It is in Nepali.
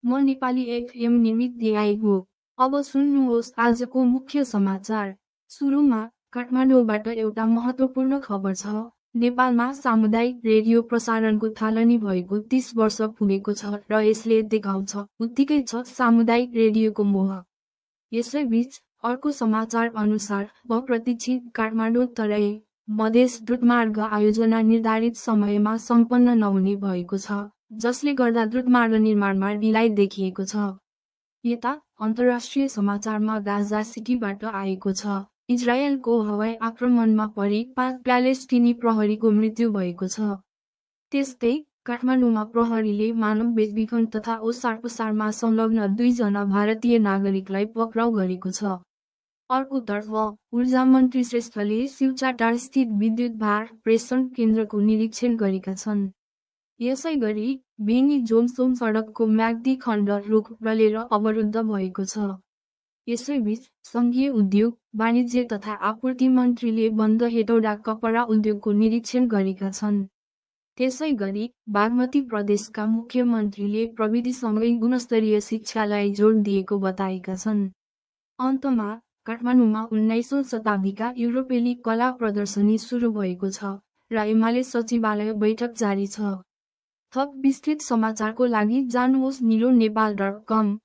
म नेपाली एफएम निमित दिआई हो। अब सुन्नुहोस् आजको मुख्य समाचार। सुरुमा काठमाडौँबाट एउटा महत्त्वपूर्ण खबर छ। नेपालमा सामुदायिक रेडियो प्रसारणको थालनी भएको 30 वर्ष पुगेको छ र यसले देखाउँछ उत्तिकै छ सामुदायिक रेडियोको मोह। यसैबीच अर्को समाचार अनुसार अप्रतीक्षित काठमाडौँ तराई मधेस द्रुतमार्ग आयोजना निर्धारित समयमा सम्पन्न नहुने भएको छ, जसले गर्दा द्रुतमार्ग निर्माणमा ढिलाइ देखिएको छ। यता अन्तर्राष्ट्रिय समाचारमा गाजा सिटीबाट आएको छ। इजरायलको हवाई आक्रमणमा परि 5 प्यालेस्टिनी प्रहरीको मृत्यु भएको छ। त्यस्तै काठमाडौँमा प्रहरीले मानव बेचबिखन तथा ओसारपसारमा संलग्न 2 जना भारतीय नागरिकलाई पक्राउ गरेको छ। अर्कोतर्फ ऊर्जा मन्त्री श्रेष्ठले शिवचाटारस्थित विद्युत भार प्रेषण केन्द्रको निरीक्षण गरेका छन्। यसैगरी बेनी जोमसोम सडकको म्याग्दी खण्ड रुख बलेर अवरुद्ध भएको छ। यसैबीच संघीय उद्योग, वाणिज्य तथा आपूर्ति मन्त्रीले बन्द हेटौडा कपडा उद्योगको निरीक्षण गरेका छन्। त्यसैगरी बागमती प्रदेशका मुख्यमन्त्रीले प्रविधिसँगै गुणस्तरीय शिक्षालाई जोड दिएको बताएका छन्। अन्तमा काठमाडौँमा 19औं शताब्दीका युरोपेली कला प्रदर्शनी सुरु भएको छ र एमाले सचिवालय बैठक जारी छ। थप विस्तृत समाचारको लागि जानुहोस् निलो नेपाल.com।